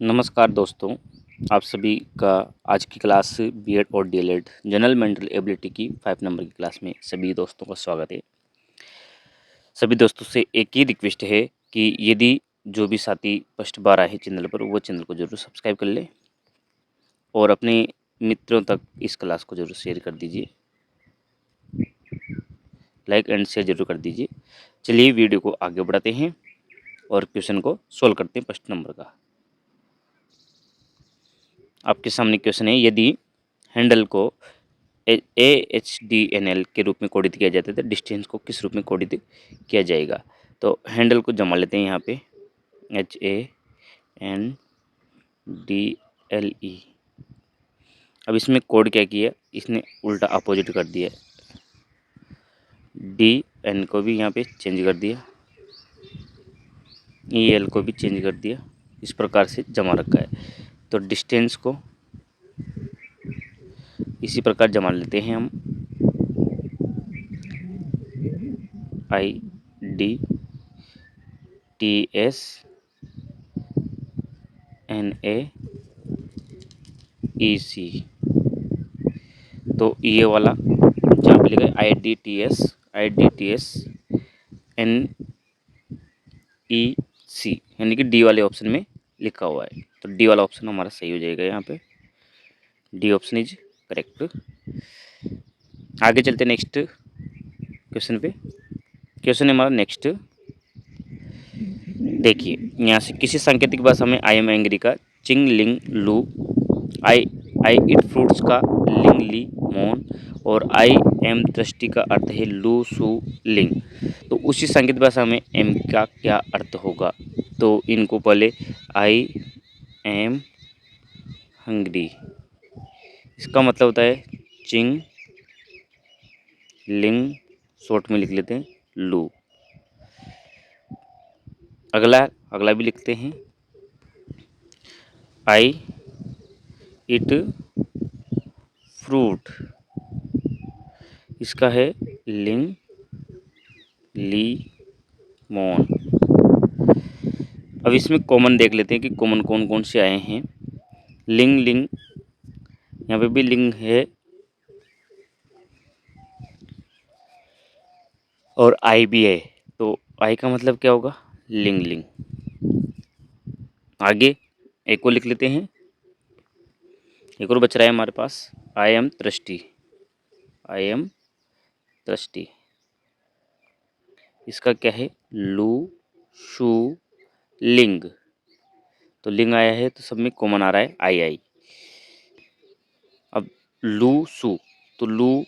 नमस्कार दोस्तों, आप सभी का आज की क्लास बीएड और डीएलएड जनरल मेंटल एबिलिटी की 5 नंबर की क्लास में सभी दोस्तों का स्वागत है। सभी दोस्तों से एक ही रिक्वेस्ट है कि यदि जो भी साथी फर्स्ट बार आए चैनल पर वो चैनल को जरूर सब्सक्राइब कर ले और अपने मित्रों तक इस क्लास को जरूर शेयर कर दीजिए, लाइक एंड शेयर जरूर कर दीजिए। चलिए वीडियो को आगे बढ़ाते हैं और क्वेश्चन को सोल्व करते हैं फर्स्ट नंबर का। आपके सामने क्वेश्चन है, यदि हैंडल को AHDNL के रूप में कोडित किया जाता है तो डिस्टेंस को किस रूप में कोडित किया जाएगा। तो हैंडल को जमा लेते हैं यहाँ पे HANDLE। अब इसमें कोड क्या किया, इसने उल्टा अपोजिट कर दिया, DN को भी यहाँ पे चेंज कर दिया, EL को भी चेंज कर दिया, इस प्रकार से जमा रखा है। तो डिस्टेंस को इसी प्रकार जमा लेते हैं हम, IDTSNAEC। तो ये वाला जहाँ पे लिखा है IDTSNEC यानी कि डी वाले ऑप्शन में लिखा हुआ है, तो डी वाला ऑप्शन हमारा सही हो जाएगा। यहाँ पे डी ऑप्शन इज करेक्ट। आगे चलते नेक्स्ट क्वेश्चन पे। क्वेश्चन है हमारा नेक्स्ट, देखिए यहाँ से किसी सांकेतिक भाषा में आई एम एंग्री का चिंग लिंग लू, आई आई इट फ्रूट्स का लिंग ली मोन और आई एम दृष्टि का अर्थ है लू सू लिंग। तो उसी सांकेतिक भाषा में एम का क्या अर्थ होगा। तो इनको पहले आई एम हंग्री, इसका मतलब होता है चिंग लिंग, शॉर्ट में लिख लेते हैं लू। अगला भी लिखते हैं, आई इट फ्रूट, इसका है लिंग ली मोन। अब इसमें कॉमन देख लेते हैं कि कॉमन कौन कौन से आए हैं। लिंग लिंग, यहाँ पे भी लिंग है और आई भी है, तो आई का मतलब क्या होगा, लिंग लिंग। आगे एक और लिख लेते हैं, एक और बच रहा है हमारे पास, आई एम दृष्टि, आई एम दृष्टि, इसका क्या है लू शू लिंग। तो लिंग आया है तो सब में कॉमन आ रहा है आई आई। अब लू सू, तो लू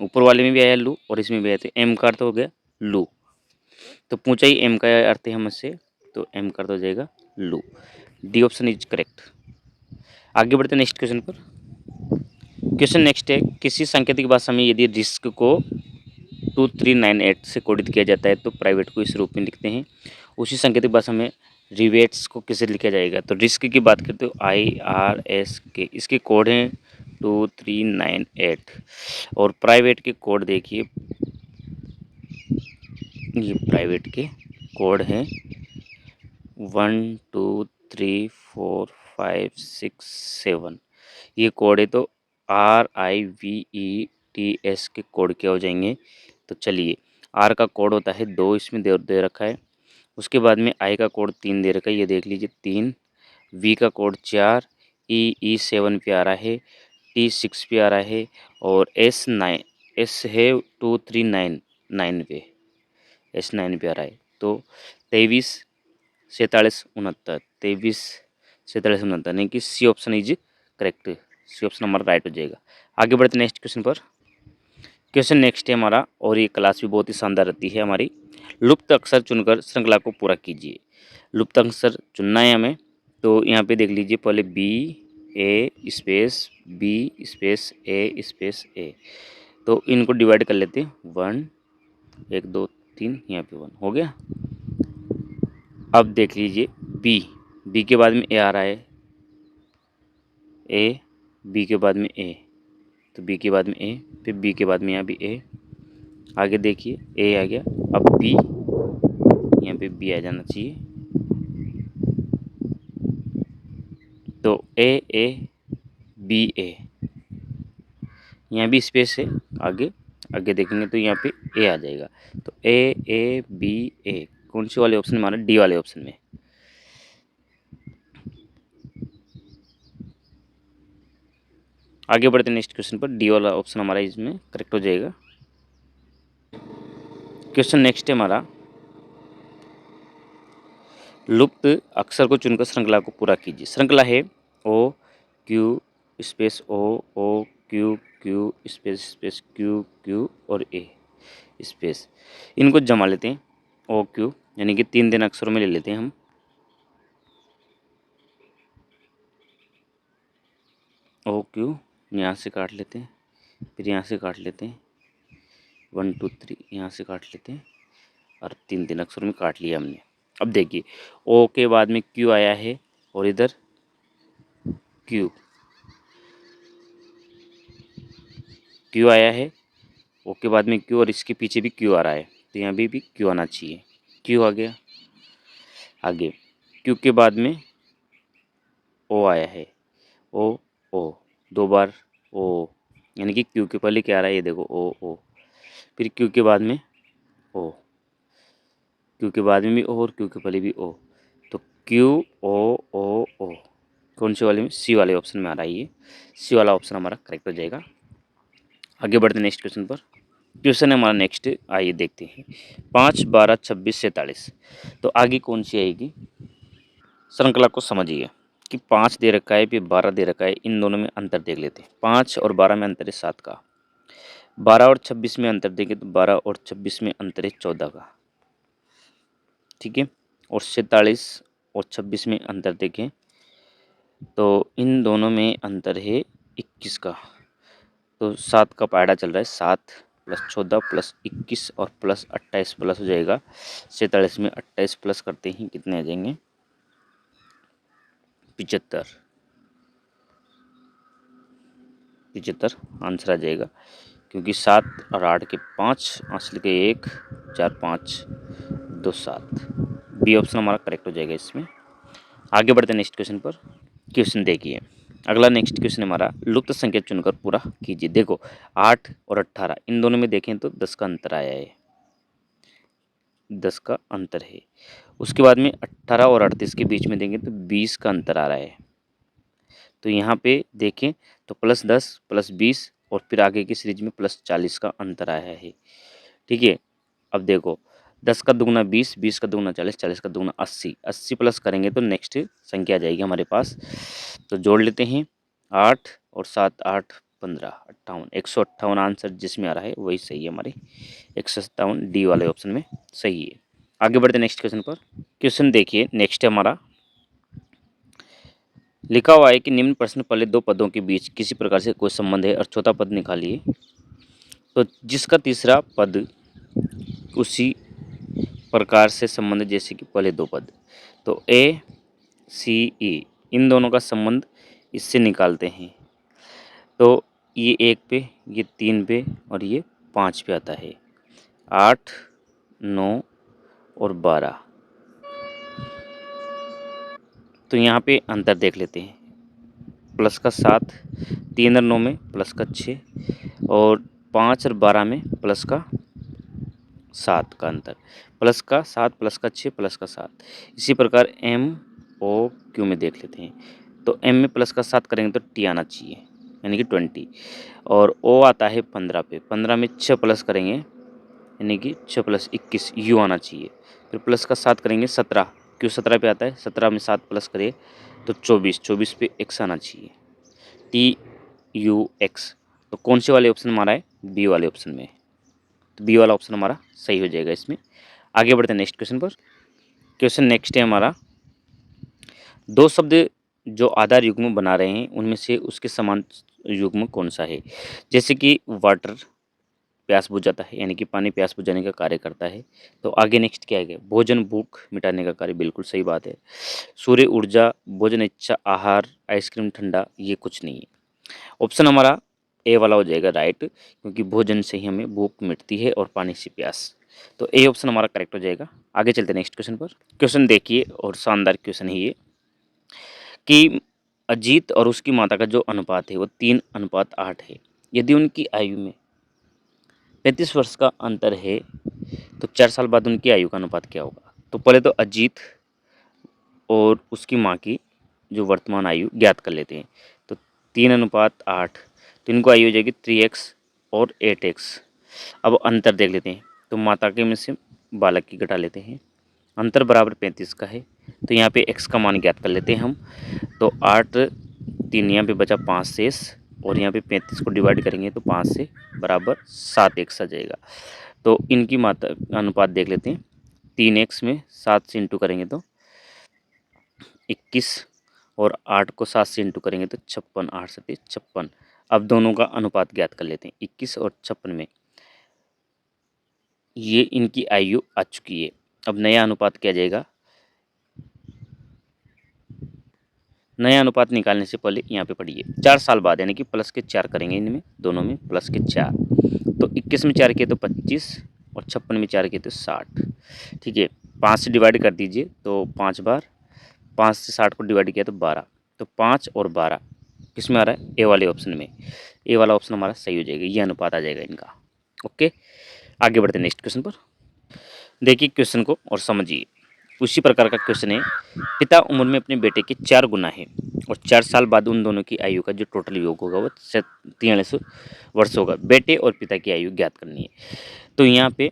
ऊपर वाले में भी आया लू और इसमें भी आया, तो एम का अर्थ हो गया लू। तो पूछा ही एम का अर्थ है हमसे, तो एम का अर्थ हो जाएगा लू। D option is correct. आगे बढ़ते हैं नेक्स्ट क्वेश्चन पर। क्वेश्चन नेक्स्ट है, किसी सांकेतिक भाषा में यदि रिस्क को 2398 से कोडित किया जाता है तो प्राइवेट को इस रूप में लिखते हैं। उसी सांकेतिक भाषा में रिवेट्स को किसे लिखा जाएगा। तो रिस्क की बात करते हो IRSK, इसके कोड हैं 2398 और प्राइवेट के कोड देखिए, ये प्राइवेट के कोड हैं 1 2 3 4 5 6 7, ये कोड है। तो RIVETS के कोड क्या हो जाएंगे। तो चलिए, आर का कोड होता है 2, इसमें दे रखा है। उसके बाद में आई का कोड 3 दे रखा है, ये देख लीजिए 3। वी का कोड 4, ई 7 पे आ रहा है, टी 6 पे आ रहा है और एस है 2399 पे, एस 9 पे आ रहा है। तो 23 47 69, 23 47 69 यानी कि C option is correct, C option हमारा राइट हो जाएगा। आगे बढ़ते नेक्स्ट क्वेश्चन पर। क्वेश्चन नेक्स्ट है हमारा, और ये क्लास भी बहुत ही शानदार रहती है हमारी। लुप्त अक्षर चुनकर श्रृंखला को पूरा कीजिए। लुप्त अक्षर चुनना है हमें, तो यहाँ पे देख लीजिए, पहले B A तो इनको डिवाइड कर लेते हैं 1 1 2 3, यहाँ पे 1 हो गया। अब देख लीजिए बी के बाद में ए आ रहा है, ए बी के बाद में ए, तो बी के बाद में ए, फिर बी के बाद में यहाँ भी ए, आगे देखिए ए आ गया, अब बी, यहाँ पे बी आ जाना चाहिए। तो ए ए बी ए, यहाँ भी स्पेस है, आगे आगे देखेंगे तो यहाँ पे ए आ जाएगा। तो ए ए बी ए कौन से वाले ऑप्शन में, हमारा डी वाले ऑप्शन में। आगे बढ़ते हैं नेक्स्ट क्वेश्चन पर, डी वाला ऑप्शन हमारा इसमें करेक्ट हो जाएगा। क्वेश्चन नेक्स्ट है हमारा, लुप्त अक्षर को चुनकर श्रृंखला को पूरा कीजिए। श्रृंखला है O Q space O Q Q space space Q Q और ए स्पेस, इनको जमा लेते हैं ओ क्यू, यानी कि 3 अक्षरों में ले लेते हैं हम। ओ क्यू यहाँ से काट लेते हैं, फिर यहाँ से काट लेते हैं, 1 2 3 यहाँ से काट लेते हैं, और 3 अक्षरों में काट लिया हमने। अब देखिए ओ के बाद में क्यू आया है और इधर क्यू, क्यू आया है, ओ के बाद में क्यू और इसके पीछे भी क्यू आ रहा है, तो यहाँ भी क्यू आना चाहिए, क्यू आ गया। आगे क्यू के बाद में ओ आया है, ओ ओ 2 बार ओ, यानी कि क्यू के पहले क्या आ रहा है, ये देखो ओ, फिर क्यू के बाद में ओ, क्यू के बाद में भी ओ और क्यू के पहले भी ओ, तो क्यू ओ कौन से वाले में, सी वाले ऑप्शन में आ रहा है, ये सी वाला ऑप्शन हमारा करेक्ट हो जाएगा। आगे बढ़ते हैं नेक्स्ट क्वेश्चन पर। क्वेश्चन है हमारा नेक्स्ट, आइए देखते हैं। 5 12 26 47, तो आगे कौन सी आएगी। श्रृंखला को समझिए कि 5 दे रखा है, फिर 12 दे रखा है, इन दोनों में अंतर देख लेते हैं। 5 और 12 में अंतर है 7 का, 12 और 26 में अंतर देंगे तो 12 और 26 में अंतर है 14 का, ठीक है। और 47 और 26 में अंतर देखें तो इन दोनों में अंतर है 21 का। तो 7 का पहाड़ा चल रहा है, 7 प्लस 14 प्लस 21 और प्लस 28 प्लस हो जाएगा 47 में 28 प्लस करते ही कितने आ जाएंगे, 75 आंसर आ जाएगा। क्योंकि 7 और 8 के 5, असली के 1 4 5 2 7, बी ऑप्शन हमारा करेक्ट हो जाएगा इसमें। आगे बढ़ते हैं नेक्स्ट क्वेश्चन पर। क्वेश्चन देखिए, अगला नेक्स्ट क्वेश्चन हमारा, लुप्त संख्या चुनकर पूरा कीजिए। देखो 8 और 18 इन दोनों में देखें तो 10 का अंतर आया है, 10 का अंतर है। उसके बाद में 18 और 38 के बीच में देंगे तो 20 का अंतर आ रहा है। तो यहाँ पे देखें तो +10 +20 और फिर आगे की सीरीज में +40 का अंतर आया है, ठीक है। अब देखो 10 का दुगुना 20, 20 का दुगुना 40, 40 का दुगुना 80, 80 प्लस करेंगे तो नेक्स्ट संख्या आ जाएगी हमारे पास। तो जोड़ लेते हैं 8 और 7 8 15 58, 158 आंसर जिसमें आ रहा है वही सही है हमारे, 157 डी वाले ऑप्शन में सही है। आगे बढ़ते नेक्स्ट क्वेश्चन पर। क्वेश्चन देखिए नेक्स्ट है हमारा, लिखा हुआ है कि निम्न प्रश्न पहले 2 पदों के बीच किसी प्रकार से कोई संबंध है और चौथा पद निकालिए। तो जिसका तीसरा पद उसी प्रकार से संबंध जैसे कि पहले 2 पद, तो ए सी ई इन दोनों का संबंध इससे निकालते हैं। तो ये 1 पे, ये 3 पे और ये 5 पे आता है, 8 9 और 12। तो यहाँ पे अंतर देख लेते हैं, प्लस का 7, 3 और 9 में प्लस का 6 और 5 और 12 में प्लस का 7 का अंतर, प्लस का 7 प्लस का 6 प्लस का 7। इसी प्रकार एम ओ क्यू में देख लेते हैं। तो एम में प्लस का 7 करेंगे तो टी आना चाहिए, यानी कि 20, और ओ आता है 15 पे, 15 में 6 प्लस करेंगे यानी कि 6 + 21 यू आना चाहिए। फिर प्लस का 7 करेंगे 17, क्यू 17 पे आता है, 17 में 7 प्लस करें तो 24, 24 पे एक्स आना चाहिए, टी यू एक्स। तो कौन से वाले ऑप्शन हमारा है, बी वाले ऑप्शन में, तो बी वाला ऑप्शन हमारा सही हो जाएगा इसमें। आगे बढ़ते हैं नेक्स्ट क्वेश्चन पर। क्वेश्चन नेक्स्ट है हमारा, 2 शब्द जो आधार युग्म बना रहे हैं उनमें से उसके समान युग्म कौन सा है। जैसे कि वाटर प्यास बुझाता है, यानी कि पानी प्यास बुझाने का कार्य करता है। तो आगे नेक्स्ट क्या है, भोजन भूख मिटाने का कार्य, बिल्कुल सही बात है। सूर्य ऊर्जा, भोजन इच्छा, आहार, आइसक्रीम ठंडा, ये कुछ नहीं है। ऑप्शन हमारा ए वाला हो जाएगा राइट, क्योंकि भोजन से ही हमें भूख मिटती है और पानी से प्यास। तो ए ऑप्शन हमारा करेक्ट हो जाएगा। आगे चलते हैं नेक्स्ट क्वेश्चन पर। क्वेश्चन देखिए और शानदार क्वेश्चन है ये कि अजीत और उसकी माता का जो अनुपात है वो 3:8 है। यदि उनकी आयु में 35 वर्ष का अंतर है तो 4 साल बाद उनकी आयु का अनुपात क्या होगा। तो पहले तो अजीत और उसकी माँ की जो वर्तमान आयु ज्ञात कर लेते हैं। तो 3:8, तो इनको आयु हो जाएगी 3x और 8x। अब अंतर देख लेते हैं। तो माता के में से बालक की घटा लेते हैं। अंतर बराबर 35 का है, तो यहाँ पे x का मान ज्ञात कर लेते हैं हम। तो 8, 3 यहाँ पे बचा 5 शेष, और यहाँ पे 35 को डिवाइड करेंगे तो 5 से बराबर 7x आ जाएगा। तो इनकी मात्रा अनुपात देख लेते हैं। 3x में 7 से इंटू करेंगे तो 21, और 8 को 7 से इंटू करेंगे तो 56, 8 7 56। अब दोनों का अनुपात ज्ञात कर लेते हैं। 21 और 56 में ये इनकी आयु आ चुकी है। अब नया अनुपात क्या जाएगा। नया अनुपात निकालने से पहले यहाँ पे पढ़िए 4 साल बाद, यानी कि प्लस के 4 करेंगे इनमें दोनों में, प्लस के 4। तो 21 में 4 किए तो 25, और 56 में 4 किए तो 60। ठीक है, 5 से डिवाइड कर दीजिए तो 5 बार, 5 से 60 को डिवाइड किया तो 12। तो 5 और 12 किस में आ रहा है, ए वाले ऑप्शन में। ए वाला ऑप्शन हमारा सही हो जाएगा, ये अनुपात आ जाएगा इनका। ओके, आगे बढ़ते हैं नेक्स्ट क्वेश्चन पर। देखिए क्वेश्चन को और समझिए। उसी प्रकार का क्वेश्चन है। पिता उम्र में अपने बेटे के 4 गुना है, और 4 साल बाद उन दोनों की आयु का जो टोटल योग होगा वो 43 वर्ष होगा। बेटे और पिता की आयु ज्ञात करनी है। तो यहाँ पे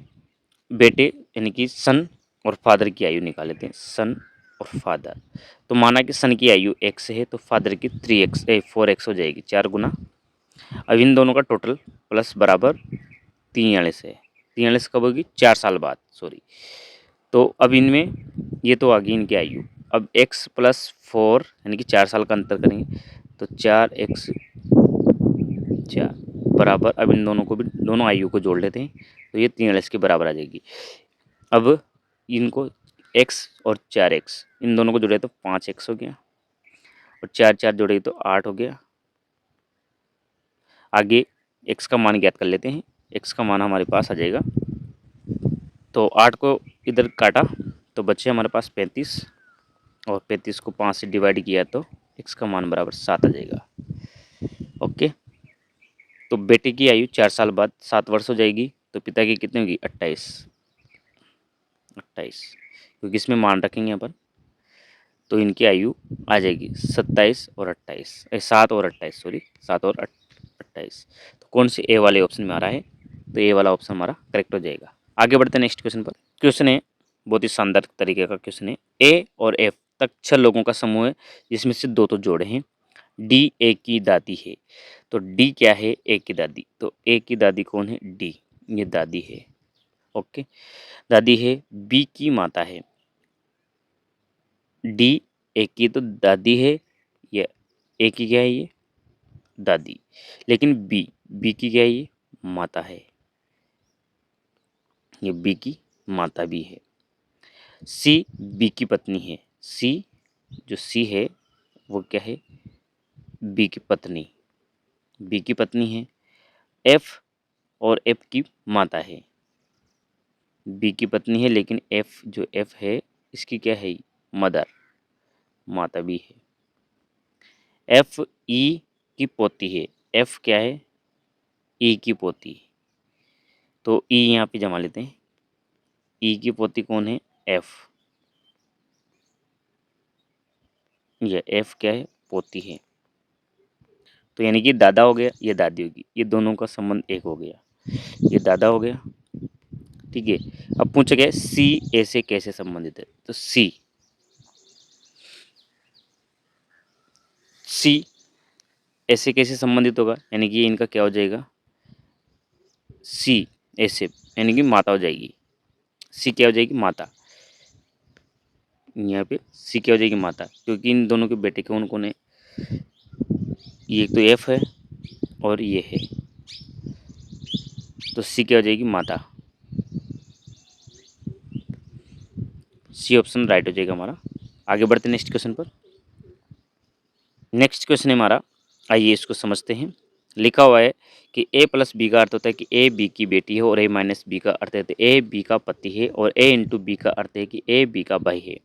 बेटे यानी कि सन और फादर की आयु निकाल लेते हैं। सन और फादर, तो माना कि सन की आयु x है तो फादर की 4x हो जाएगी, 4 गुना। अब इन दोनों का टोटल प्लस बराबर 43 है। 43 कब होगी, 4 साल बाद, सॉरी। तो अब इनमें ये तो आ गई इनकी आयु। अब x प्लस 4 यानी कि 4 साल का अंतर करेंगे तो 4x 4 बराबर, अब इन दोनों को भी, दोनों आयु को जोड़ लेते हैं तो ये 43 के बराबर आ जाएगी। अब इनको x और 4x इन दोनों को जोड़े तो 5x हो गया, और 4 4 जोड़े तो 8 हो गया। आगे x का मान ज्ञात कर लेते हैं। x का मान हमारे पास आ जाएगा, तो 8 को इधर काटा तो बचे हमारे पास 35, और 35 को 5 से डिवाइड किया तो x का मान बराबर 7 आ जाएगा। ओके, तो बेटे की आयु 4 साल बाद 7 वर्ष हो जाएगी। तो पिता की कितनी होगी, 28, क्योंकि इसमें मान रखेंगे अपन, तो इनकी आयु आ जाएगी 27 और 28, 7 और 28, सॉरी 7 और 28। तो कौन से ए वाले ऑप्शन में आ रहा है, तो ए वाला ऑप्शन हमारा करेक्ट हो जाएगा। आगे बढ़ते हैं नेक्स्ट क्वेश्चन पर। क्वेश्चन है बहुत ही शानदार तरीके का क्वेश्चन है। ए और एफ तक 6 लोगों का समूह है, जिसमें से 2 तो जोड़े हैं। डी ए की दादी है। तो डी क्या है, ए की दादी। तो ए की दादी कौन है, डी, ये दादी है। ओके, दादी है। बी की माता है। डी ए की तो दादी है, ये ए की क्या है, ये दादी। लेकिन बी, बी की क्या है, ये माता है, ये बी की माता भी है। सी बी की पत्नी है। सी, जो सी है वो क्या है, बी की पत्नी, बी की पत्नी है। एफ और एफ की माता है। बी की पत्नी है, लेकिन एफ, जो एफ है इसकी क्या है, मदर, माता भी है। एफ ई की पोती है। एफ क्या है, ई की पोती। तो ई यहाँ पे जमा लेते हैं। ई की पोती कौन है, एफ, ये एफ क्या है, पोती है। तो यानी कि दादा हो गया, ये दादी होगी, ये दोनों का संबंध एक हो गया, ये दादा हो गया। ठीक है, अब पूछा गया सी ए से कैसे संबंधित है। तो सी ऐसे कैसे संबंधित होगा, यानी कि इनका क्या हो जाएगा, सी ऐसे, यानी कि माता हो जाएगी। सी क्या हो जाएगी, माता। यहाँ पे सी क्या हो जाएगी, माता, क्योंकि इन दोनों के बेटे कौन कौन है, ये एक तो एफ है और ये है। तो सी क्या हो जाएगी, माता। सी ऑप्शन राइट हो जाएगा हमारा। आगे बढ़ते नेक्स्ट क्वेश्चन पर। नेक्स्ट क्वेश्चन है हमारा, आइए इसको समझते हैं। लिखा हुआ है कि ए प्लस बी का अर्थ होता है कि ए बी की बेटी है और ए माइनस बी का अर्थ है तो ए बी का पति है और ए इंटू बी का अर्थ है कि ए बी का भाई है।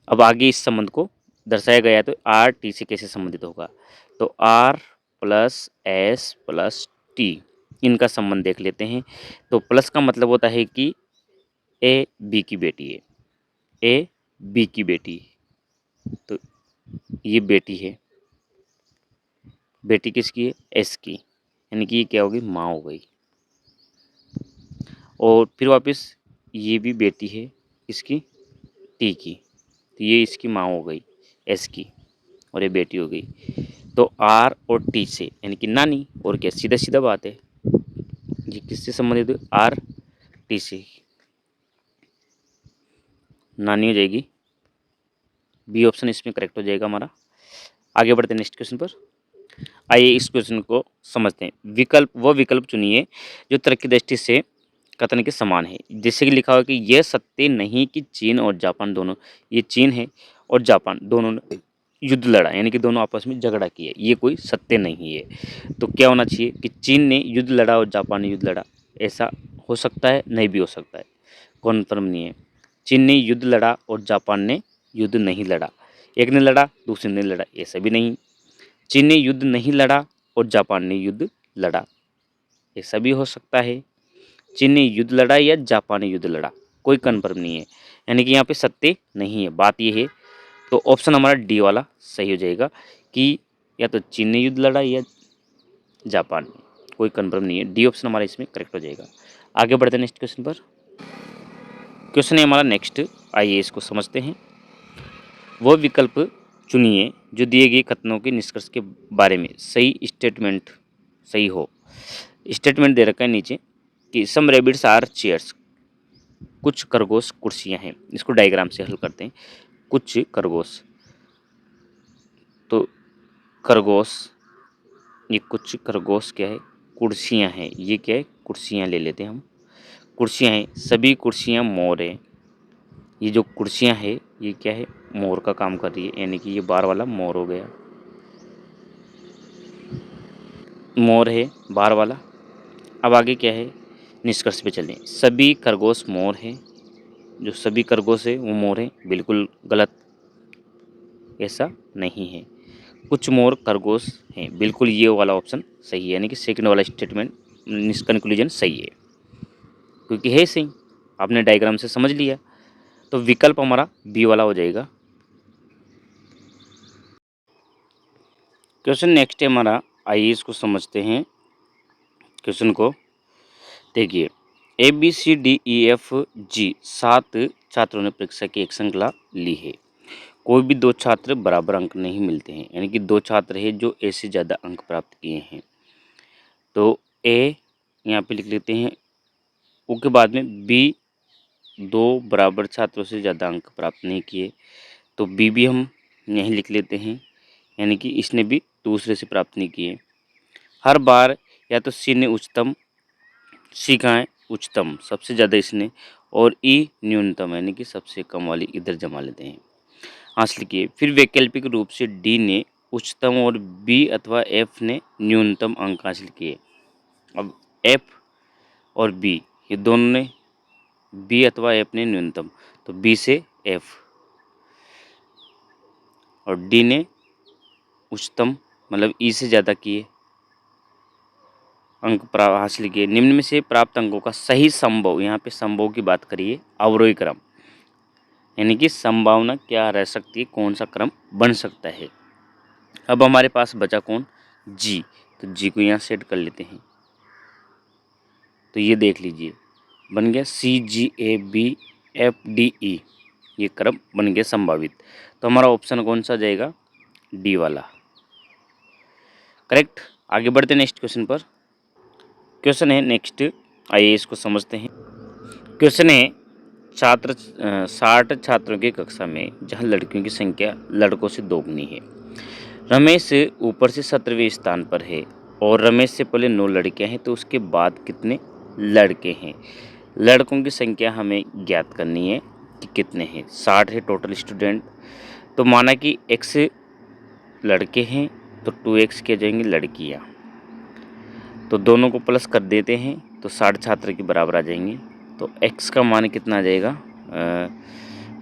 अब आगे इस संबंध को दर्शाया गया है तो आर टी से कैसे संबंधित होगा, तो R plus S plus T इनका संबंध देख लेते हैं। तो प्लस का मतलब होता है कि ए बी की बेटी है, ए बी की बेटी, तो ये बेटी है, बेटी किसकी है, एस की, यानी कि ये क्या होगी, माँ हो गई। और फिर वापस ये भी बेटी है इसकी, टी की, तो ये इसकी माँ हो गई एस की और ये बेटी हो गई। तो आर और टी से यानी कि नानी, और क्या, सीधा सीधा बात है, ये किससे संबंधित है, आर टी से, नानी हो जाएगी, बी ऑप्शन इसमें करेक्ट हो जाएगा हमारा। आगे बढ़ते हैं नेक्स्ट क्वेश्चन पर। आइए इस क्वेश्चन को समझते हैं। विकल्प वो विकल्प चुनिए जो तर्क की दृष्टि से कथन के समान है। जैसे कि लिखा हुआ कि यह सत्य नहीं कि चीन और जापान दोनों, ये चीन है और जापान दोनों ने युद्ध लड़ा, यानी कि दोनों आपस में झगड़ा किया, ये कोई सत्य नहीं है। तो क्या होना चाहिए कि चीन ने युद्ध लड़ा और जापान ने युद्ध लड़ा, ऐसा हो सकता है, नहीं भी हो सकता है, कन्फर्म नहीं है। चीन ने युद्ध लड़ा और जापान ने युद्ध नहीं लड़ा, एक ने लड़ा दूसरे ने लड़ा, ऐसा भी नहीं। चीन ने युद्ध नहीं लड़ा और जापान ने युद्ध लड़ा, ऐसा भी हो सकता है। चीन ने युद्ध लड़ा या जापान ने युद्ध लड़ा, कोई कन्फर्म नहीं है, यानी कि यहाँ पे सत्य नहीं है। बात ये है, तो ऑप्शन हमारा डी वाला सही हो जाएगा कि या तो चीन ने युद्ध लड़ा या जापान ने, कोई कन्फर्म नहीं है। डी ऑप्शन हमारा इसमें करेक्ट हो जाएगा। आगे बढ़ते हैं नेक्स्ट क्वेश्चन पर। क्वेश्चन है हमारा नेक्स्ट, आइए इसको समझते हैं। वो विकल्प चुनिए जो दिए गए कथनों के निष्कर्ष के बारे में सही स्टेटमेंट सही हो। स्टेटमेंट दे रखा है नीचे कि सम रेबिट्स आर चेयर्स, कुछ खरगोश कुर्सियां हैं। इसको डायग्राम से हल करते हैं। कुछ खरगोश, तो खरगोश, ये कुछ खरगोश क्या है, कुर्सियां हैं, ये क्या है, कुर्सियां ले लेते हैं हम, कुर्सियां हैं, सभी कुर्सियां मोर है। ये जो कुर्सियां है ये क्या है, मोर का काम कर रही है, यानी कि ये बार वाला मोर हो गया, मोर है बार वाला। अब आगे क्या है, निष्कर्ष पे चलें। सभी खरगोश मोर हैं, जो सभी खरगोश है वो मोर हैं, बिल्कुल गलत, ऐसा नहीं है। कुछ मोर खरगोश हैं, बिल्कुल ये वाला ऑप्शन सही है, यानी कि सेकंड वाला स्टेटमेंट कंक्लूजन सही है, क्योंकि है सही, आपने डायग्राम से समझ लिया। तो विकल्प हमारा बी वाला हो जाएगा। क्वेश्चन नेक्स्ट है हमारा, आइए इसको समझते हैं। क्वेश्चन को देखिए, A B C D E F G 7 छात्रों ने परीक्षा की एक श्रृंखला ली है। कोई भी 2 छात्र बराबर अंक नहीं मिलते हैं, यानी कि 2 छात्र हैं जो ए से ज़्यादा अंक प्राप्त किए हैं। तो ए यहाँ पे लिख लेते हैं, ओ के बाद में बी 2 बराबर छात्रों से ज़्यादा अंक प्राप्त नहीं किए, तो बी भी हम यहीं लिख लेते हैं, यानी कि इसने भी दूसरे से प्राप्त नहीं किए। हर बार या तो सी ने उच्चतम, सी कहाँ है, उच्चतम सबसे ज़्यादा इसने, और ई न्यूनतम यानी कि सबसे कम वाली इधर जमा लेते हैं, हासिल किए। फिर वैकल्पिक रूप से डी ने उच्चतम और बी अथवा एफ ने न्यूनतम अंक हासिल किए। अब एफ और बी ये दोनों ने, बी अथवा एफ ने न्यूनतम, तो बी से एफ, और डी ने उच्चतम मतलब ई से ज़्यादा किए अंक हासिल किए। निम्न में से प्राप्त अंकों का सही संभव, यहाँ पे संभव की बात करिए, अवरोही क्रम, यानी कि संभावना क्या रह सकती है, कौन सा क्रम बन सकता है। अब हमारे पास बचा कौन, जी, तो जी को यहाँ सेट कर लेते हैं। तो ये देख लीजिए बन गया C G A B F D E, ये क्रम बन गया संभावित। तो हमारा ऑप्शन कौन सा जाएगा, डी वाला करेक्ट। आगे बढ़ते नेक्स्ट क्वेश्चन पर। क्वेश्चन है नेक्स्ट, आइए इसको समझते हैं। क्वेश्चन है, 60 छात्रों की कक्षा में जहां लड़कियों की संख्या लड़कों से दोगुनी है। रमेश ऊपर से 17वें स्थान पर है और रमेश से पहले 9 लड़कियां हैं, तो उसके बाद कितने लड़के हैं। लड़कों की संख्या हमें ज्ञात करनी है कि कितने हैं। 60 है टोटल स्टूडेंट, तो माना कि x लड़के हैं तो 2x के जाएंगे लड़कियां, तो दोनों को प्लस कर देते हैं तो 60 छात्र के बराबर आ जाएंगे। तो x का मान कितना आ जाएगा,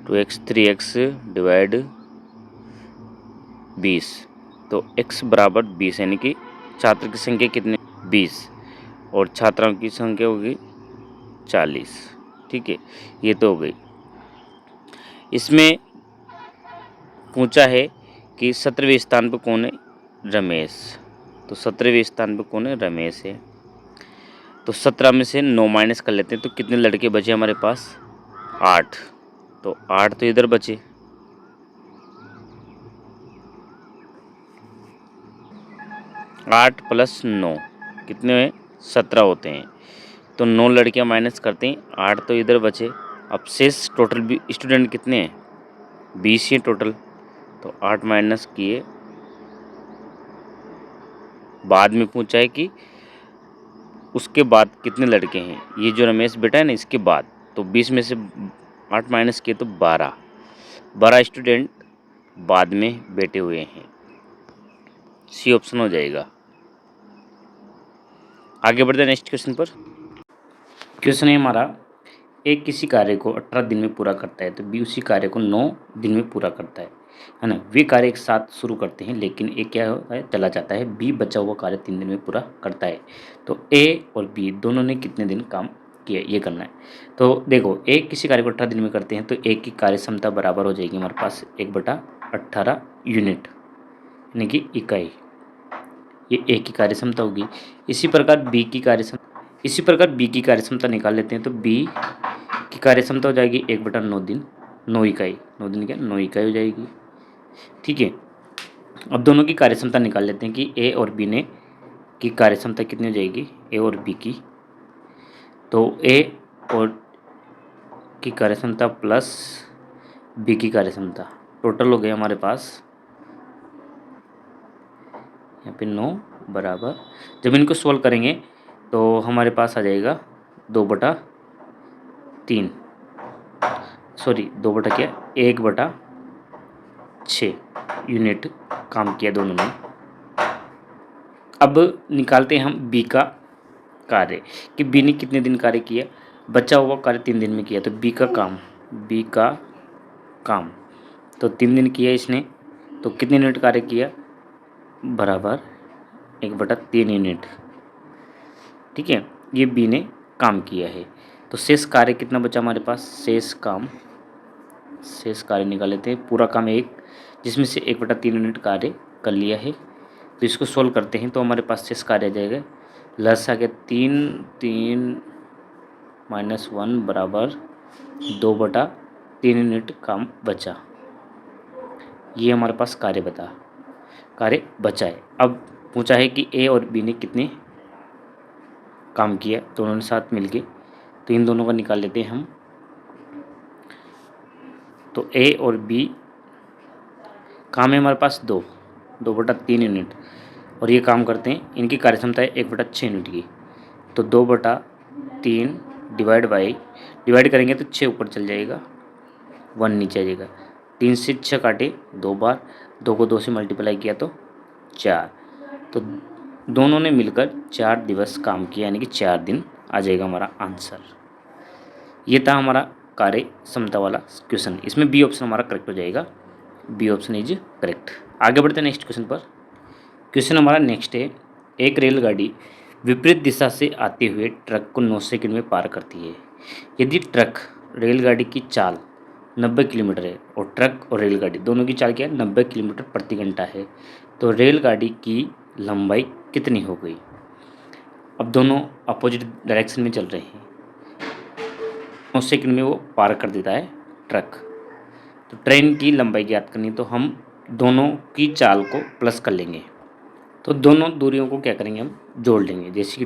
2x 3x डिवाइड 20। तो x बराबर 20 यानी कि छात्र की संख्या कितने 20 और छात्राओं की संख्या होगी 40। ठीक है, ये तो हो गई। इसमें पूछा है कि 17वें स्थान पर कौन है, रमेश। तो 17वें स्थान पर कौन है, रमेश है। तो 17 में से 9 माइनस कर लेते हैं तो कितने लड़के बचे हमारे पास, 8। तो 8 तो इधर बचे, 8 + 9 कितने हैं, 17 होते हैं। तो 9 लड़कियां माइनस करते हैं, 8 तो इधर बचे। अब शेष टोटल स्टूडेंट कितने हैं, 20 ही टोटल। तो 8 माइनस किए, बाद में पूछा है कि उसके बाद कितने लड़के हैं, ये जो रमेश बेटा है ना इसके बाद। तो 20 में से 8 माइनस किए तो 12 स्टूडेंट बाद में बैठे हुए हैं। सी ऑप्शन हो जाएगा। आगे बढ़ते हैं नेक्स्ट क्वेश्चन पर। क्वेश्चन है हमारा, ए किसी कार्य को 18 दिन में पूरा करता है तो बी उसी कार्य को 9 दिन में पूरा करता है ना। वे कार्य एक साथ शुरू करते हैं लेकिन ए क्या होता है, चला जाता है। बी बचा हुआ कार्य 3 दिन में पूरा करता है। तो ए और बी दोनों ने कितने दिन काम किया, ये करना है। तो देखो, ए किसी कार्य को 18 दिन में करते हैं तो ए की कार्य क्षमता बराबर हो जाएगी हमारे पास 1/18 यूनिट यानी कि इकाई। ये ए की कार्य क्षमता होगी। इसी प्रकार बी की कार्य क्षमता निकाल लेते हैं। तो बी की कार्य क्षमता हो जाएगी 1/9 दिन, 9 इकाई। 9 दिन क्या, 9 इकाई हो जाएगी। ठीक है, अब दोनों की कार्य क्षमता निकाल लेते हैं कि ए और बी ने की कार्य क्षमता कितनी हो जाएगी, ए और बी की। तो ए और की कार्य क्षमता प्लस बी की कार्य क्षमता टोटल हो गया हमारे पास यहाँ पे 9 बराबर। जब इनको सोल्व करेंगे तो हमारे पास आ जाएगा 2/3, सॉरी 1/6 यूनिट काम किया दोनों ने। अब निकालते हैं हम बी का कार्य कि बी ने कितने दिन कार्य किया। बचा हुआ कार्य 3 दिन में किया। तो बी का काम तो 3 दिन किया इसने। तो कितने यूनिट कार्य किया, बराबर 1/3 यूनिट। ठीक है, ये बी ने काम किया है। तो शेष कार्य कितना बचा हमारे पास, शेष कार्य निकाल लेते हैं। पूरा काम 1, जिसमें से 1/3 यूनिट कार्य कर लिया है। तो इसको सोल्व करते हैं तो हमारे पास शेष कार्य आ जाएगा, लस आ गया 3 -1 बराबर 2/3 यूनिट काम बचा। ये हमारे पास कार्य बचा है। अब पूछा है कि ए और बी ने कितने काम किया, तो उन्होंने साथ मिलके। तो इन दोनों का निकाल लेते हैं हम। तो ए और बी काम है हमारे पास 2/3 यूनिट और ये काम करते हैं। इनकी कार्यक्षमता है 1/6 यूनिट की। तो 2/3 डिवाइड करेंगे तो 6 ऊपर चल जाएगा, 1 नीचे आ जाएगा। 3 से 6 काटे 2 बार, 2 को 2 से मल्टीप्लाई किया तो 4। तो दोनों ने मिलकर 4 दिवस काम किया यानी कि 4 दिन आ जाएगा हमारा आंसर। ये था हमारा कार्य क्षमता वाला क्वेश्चन। इसमें बी ऑप्शन हमारा करेक्ट हो जाएगा। B option is correct. आगे बढ़ते हैं नेक्स्ट क्वेश्चन पर। क्वेश्चन हमारा नेक्स्ट है, एक रेलगाड़ी विपरीत दिशा से आते हुए ट्रक को 9 सेकंड में पार करती है। यदि रेलगाड़ी की चाल 90 किलोमीटर है और ट्रक और रेलगाड़ी दोनों की चाल क्या है, 90 किलोमीटर प्रति घंटा है, तो रेलगाड़ी की लंबाई कितनी हो गई। अब दोनों अपोजिट डायरेक्शन में चल रहे हैं, 9 सेकंड में वो पार कर देता है ट्रक। तो ट्रेन की लंबाई ज्ञात करनी, तो हम दोनों की चाल को प्लस कर लेंगे। तो दोनों दूरियों को क्या करेंगे, हम जोड़ लेंगे। जैसे कि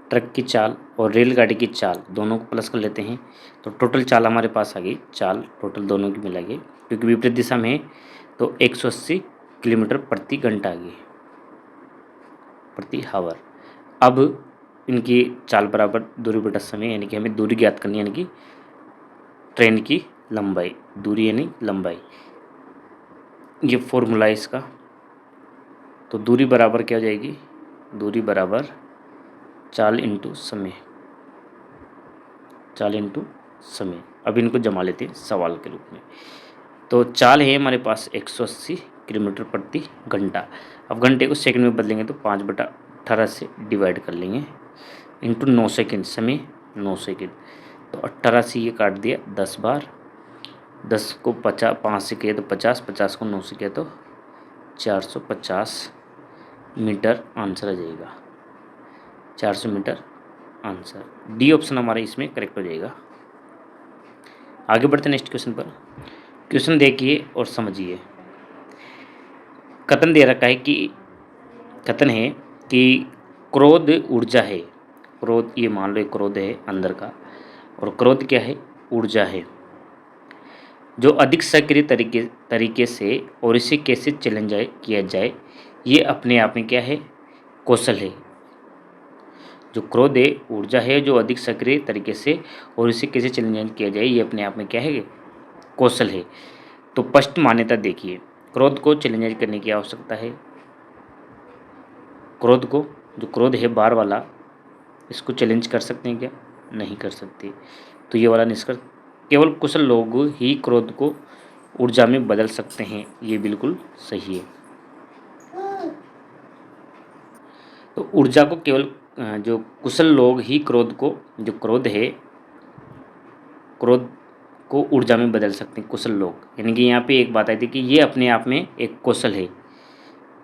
ट्रक की चाल और रेलगाड़ी की चाल दोनों को प्लस कर लेते हैं। तो टोटल चाल हमारे पास आ गई, चाल टोटल दोनों की मिला गई क्योंकि विपरीत दिशा में है। तो 180 किलोमीटर प्रति घंटा आ गई, प्रति हावर। अब इनकी चाल बराबर दूरी बटा समय, यानी कि हमें दूरी ज्ञात करनी है, यानी कि ट्रेन की लंबाई, दूरी यानी लंबाई, ये फॉर्मूला है इसका। तो दूरी बराबर क्या हो जाएगी, दूरी बराबर चाल इंटू समय, चाल इंटू समय। अब इनको जमा लेते हैं सवाल के रूप में। तो चाल है हमारे पास 180 किलोमीटर प्रति घंटा। अब घंटे को सेकंड में बदलेंगे तो 5/18 से डिवाइड कर लेंगे, इंटू 9 सेकेंड, समय 9 सेकेंड। तो 18 से ये काट दिया 10 बार, 10 को 5 से किया तो 50, 50 को 9 से किया तो 450 मीटर आंसर आ जाएगा। 400 मीटर आंसर। डी ऑप्शन हमारा इसमें करेक्ट हो जाएगा। आगे बढ़ते हैं नेक्स्ट क्वेश्चन पर। क्वेश्चन देखिए और समझिए। कथन दे रखा है कि, कथन है कि क्रोध ऊर्जा है। क्रोध, ये मान लो क्रोध है अंदर का, और क्रोध क्या है? ऊर्जा है, जो अधिक सक्रिय तरीके से और इसे कैसे चैलेंज किया जाए, ये अपने आप में क्या है? कौशल है। जो क्रोध है ऊर्जा है, जो अधिक सक्रिय तरीके से और इसे कैसे चैलेंज किया जाए, ये अपने आप में क्या है? कौशल है। तो स्पष्ट मान्यता देखिए, क्रोध को चैलेंज करने की आवश्यकता है। क्रोध को, जो क्रोध है बार वाला, इसको चैलेंज कर सकते हैं क्या? नहीं कर सकते। तो ये वाला निष्कर्ष, केवल कुशल लोग ही क्रोध को ऊर्जा में बदल सकते हैं, ये बिल्कुल सही है। तो ऊर्जा को केवल जो कुशल लोग ही क्रोध को, जो क्रोध है, क्रोध को ऊर्जा में बदल सकते हैं कुशल लोग। यानी कि यहाँ पे एक बात आई थी कि ये अपने आप में एक कौशल है।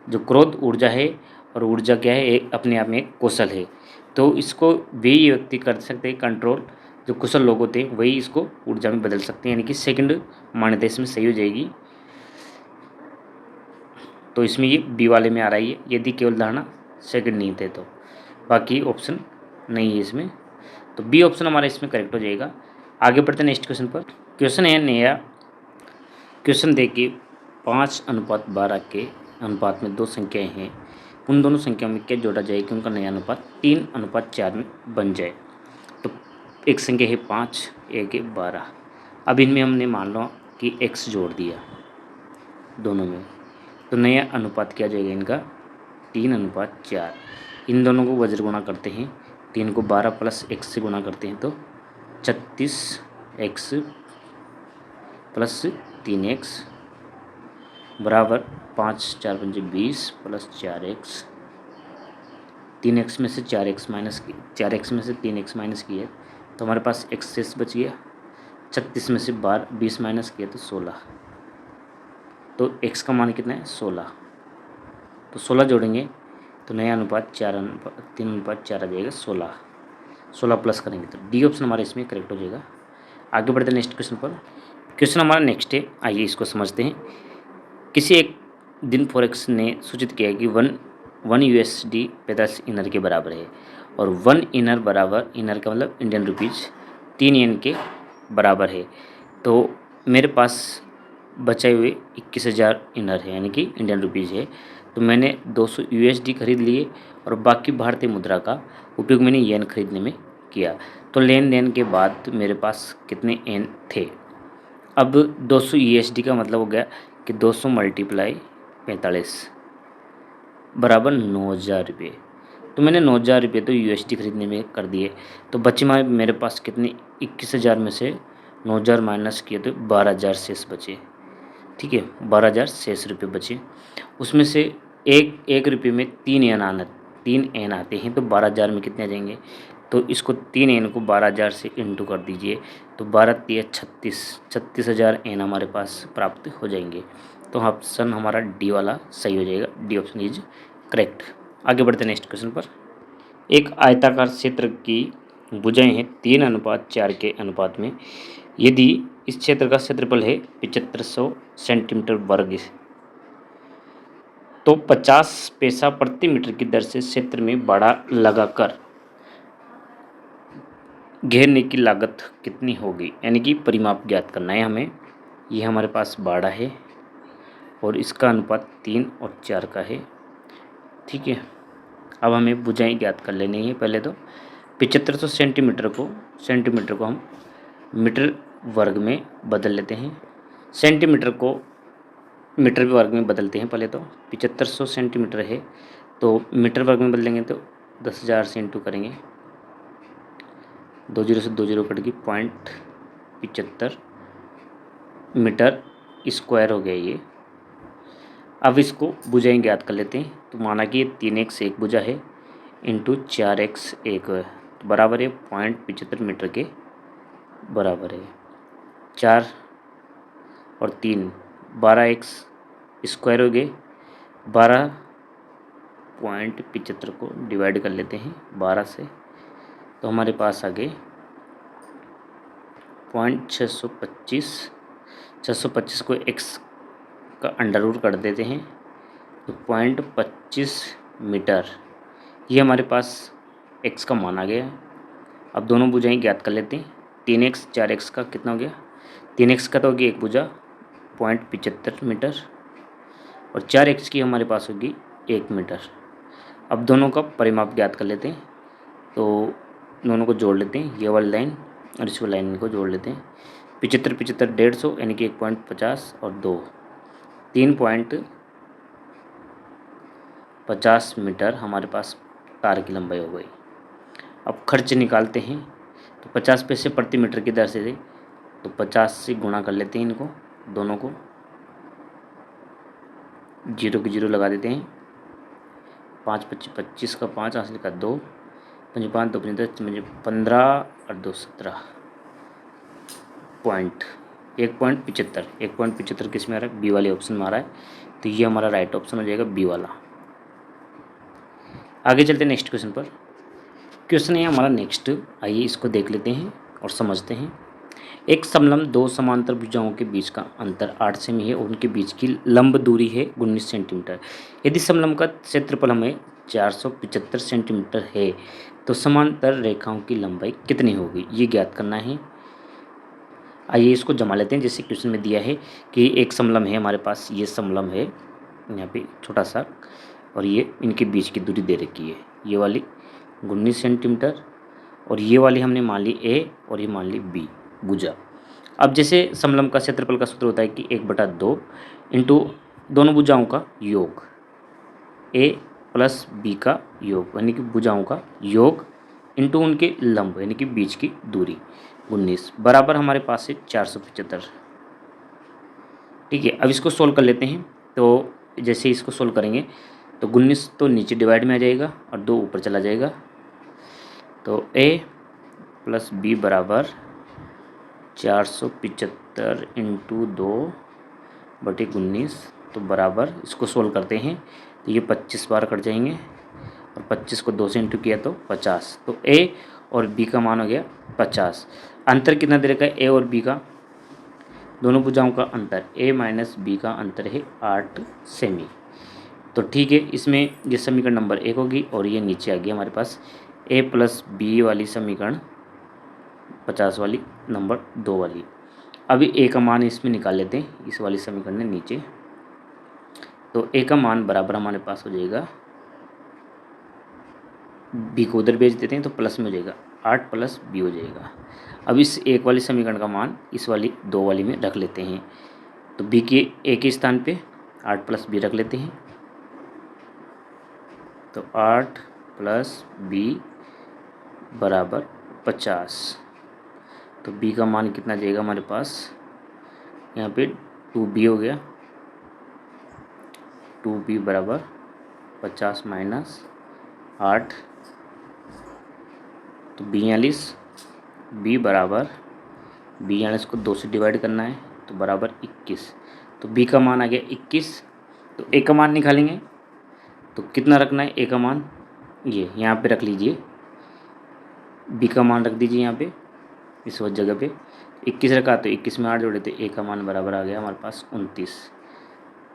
जो क्रोध ऊर्जा है, और ऊर्जा क्या है? एक अपने आप में एक कौशल है। तो इसको वे व्यक्ति कर सकते हैं कंट्रोल, जो कुशल लोग होते हैं वही इसको ऊर्जा में बदल सकते हैं। यानी कि सेकंड मान्यता इसमें सही हो जाएगी। तो इसमें ये बी वाले में आ रही है, यदि केवल धारणा सेकंड नहीं थे तो। बाकी ऑप्शन नहीं है इसमें, तो बी ऑप्शन हमारा इसमें करेक्ट हो जाएगा। आगे बढ़ते हैं नेक्स्ट क्वेश्चन पर। क्वेश्चन है नया। क्वेश्चन देखिए, 5:12 के अनुपात में दो संख्याएं हैं, उन दोनों संख्याओं में क्या जोड़ा जाए कि उनका नया अनुपात 3:4 में बन जाए। तो एक संख्या है 5, एक है 12। अब इनमें हमने मान लो कि x जोड़ दिया दोनों में, तो नया अनुपात क्या जाएगा इनका? 3:4। इन दोनों को वज्र गुणा करते हैं, 3 को 12 प्लस x से गुणा करते हैं तो 36x प्लस 3x बराबर 5 4 पंजे 20 प्लस 4x। 3x में से 4x माइनस की, 4x में से 3x माइनस किया तो हमारे पास x शेष बच गया। 36 में से 20 माइनस किया तो 16। तो x का मान कितना है? 16। तो 16 जोड़ेंगे तो नया अनुपात 3:4 आ जाएगा 16। 16 प्लस करेंगे तो डी ऑप्शन हमारा इसमें करेक्ट हो जाएगा। आगे बढ़ते हैं नेक्स्ट क्वेश्चन पर। क्वेश्चन हमारा नेक्स्ट है, आइए इसको समझते हैं। किसी एक दिन फॉरेक्स ने सूचित किया कि वन USD 45 इनर के बराबर है, और 1 इनर बराबर, इनर का मतलब इंडियन रुपीज़ 3 येन के बराबर है। तो मेरे पास बचे हुए 21,000 इनर है, यानी कि इंडियन रुपीज़ है। तो मैंने 200 USD खरीद लिए, और बाकी भारतीय मुद्रा का उपयोग मैंने येन खरीदने में किया। तो लेन देन के बाद मेरे पास कितने येन थे? अब 200 USD का मतलब हो गया कि 200 मल्टीप्लाई 45 बराबर 9,000 रुपये। तो मैंने 9,000 रुपये तो USD खरीदने में कर दिए। तो बचे मेरे पास कितने? 21,000 में से 9,000 माइनस किए तो 12,000 शेष बचे। ठीक है, 12,000 शेष रुपये बचे। उसमें से एक रुपये में 3 एन आते हैं, तो 12,000 में कितने आ जाएंगे? तो इसको 3 एन को 12,000 से इंटू कर दीजिए, तो 12 3 36,000 एन हमारे पास प्राप्त हो जाएंगे। तो ऑप्शन हमारा डी वाला सही हो जाएगा। D option is correct. आगे बढ़ते हैं नेक्स्ट क्वेश्चन पर। एक आयताकार क्षेत्र की भुजाएं हैं 3:4 के अनुपात में। यदि इस क्षेत्र का क्षेत्रफल है 7500 सेंटीमीटर वर्ग, तो 50 पैसा प्रति मीटर की दर से क्षेत्र में बाड़ा लगाकर घेरने की लागत कितनी होगी? यानी कि परिमाप ज्ञात करना है हमें। ये हमारे पास बाड़ा है, और इसका अनुपात 3 और 4 का है। ठीक है, अब हमें भुजाएं ज्ञात कर लेनी है। पहले तो 7500 सेंटीमीटर को हम मीटर वर्ग में बदल लेते हैं। सेंटीमीटर को मीटर वर्ग में बदलते हैं। पहले तो 7500 सेंटीमीटर है, तो मीटर वर्ग में बदलेंगे तो 10,000 से इंटू करेंगे, 2 जीरो से 2 जीरो कट गई, 0.75 मीटर स्क्वायर हो गया ये। अब इसको भुजाएं ज्ञात कर लेते हैं। तो माना कि 3x एक भुजा है इंटू 4x एक है, तो बराबर है 0.75 मीटर के बराबर है। 4 और 3 12x स्क्वायर हो गए। 12.75 को डिवाइड कर लेते हैं 12 से, तो हमारे पास आ गए 0.625। 625 को x का अंडर रूट कर देते हैं, तो 0.25 मीटर ये हमारे पास x का मान आ गया है। अब दोनों भुजाएं ज्ञात कर लेते हैं। 3x 4x का कितना हो गया, 3x का तो होगी एक भुजा 0.75 मीटर और 4x की हमारे पास होगी 1 मीटर। अब दोनों का परिमाप ज्ञात कर लेते हैं, तो दोनों को जोड़ लेते हैं, ये वाली लाइन और इस वाली लाइन को जोड़ लेते हैं। 75 75 150 यानी कि 1.50 और 2 3.50 मीटर हमारे पास तार की लंबाई हो गई। अब खर्च निकालते हैं, तो 50 पैसे प्रति मीटर की दर से दे, तो 50 से गुणा कर लेते हैं इनको दोनों को, जीरो की जीरो लगा देते हैं। 5 25 25 का 5 हासिल का 2 5 5 2 5 10 15 और 2 17 पॉइंट 1.75 1.75 किस में आ रहा है, बी वाले ऑप्शन में आ रहा है। तो ये हमारा राइट ऑप्शन हो जाएगा बी वाला। आगे चलते हैं नेक्स्ट क्वेश्चन पर। क्वेश्चन है हमारा नेक्स्ट, आइए इसको देख लेते हैं और समझते हैं। एक समलंब दो समांतर भुजाओं के बीच का अंतर 8 सेमी है और उनके बीच की लंब दूरी है 19 सेंटीमीटर। यदि समलंब का क्षेत्रफल हमें 475 सेंटीमीटर है तो समांतर रेखाओं की लंबाई कितनी होगी, ये ज्ञात करना है। आइए इसको जमा लेते हैं। जैसे क्वेश्चन में दिया है कि एक समलंब है हमारे पास, ये समलंब है यहाँ पे छोटा सा, और ये इनके बीच की दूरी दे रखी है, ये वाली 19 सेंटीमीटर और ये वाली हमने मान ली ए और ये मान ली बी भुजा। अब जैसे समलंब का क्षेत्रफल का सूत्र होता है कि 1/2 इंटू दोनों भुजाओं का योग, ए प्लस बी का योग यानी कि भुजाओं का योग इंटू उनके लंब यानी कि बीच की दूरी 19 बराबर हमारे पास है 475। ठीक है, अब इसको सोल्व कर लेते हैं। तो जैसे इसको सोल्व करेंगे तो 19 तो नीचे डिवाइड में आ जाएगा और 2 ऊपर चला जाएगा, तो a प्लस बी बराबर 475 इंटू 2/19, तो बराबर इसको सोल्व करते हैं तो ये 25 बार कट जाएंगे और 25 को 2 से इंटू किया तो 50, तो a और b का मान हो गया 50। अंतर कितना दे रखा है a और b का, दोनों भुजाओं का अंतर a माइनस बी का अंतर है 8 सेमी। तो ठीक है, इसमें ये समीकरण नंबर 1 होगी और ये नीचे आ गई हमारे पास a प्लस बी वाली समीकरण 50 वाली नंबर 2 वाली। अभी a का मान इसमें निकाल लेते हैं इस वाली समीकरण में नीचे, तो a का मान बराबर हमारे पास हो जाएगा, b को उधर भेज देते हैं तो प्लस में हो जाएगा 8 प्लस b हो जाएगा। अब इस एक वाली समीकरण का मान इस वाली 2 वाली में रख लेते हैं, तो b के a के स्थान पे 8 प्लस b रख लेते हैं, तो 8 प्लस b बराबर 50। तो b का मान कितना जाएगा हमारे पास, यहाँ पे 2b हो गया, 2b बराबर 50 माइनस 8, तो 42, b बराबर 42 को 2 से डिवाइड करना है तो बराबर 21, तो b का मान आ गया 21। तो a का मान निकालेंगे तो कितना रखना है, a का मान ये यहाँ पे रख लीजिए, b का मान रख दीजिए यहाँ पे इस वक्त जगह पे 21 रखा, तो 21 में 8 जोड़े तो a का मान बराबर आ गया हमारे पास 29।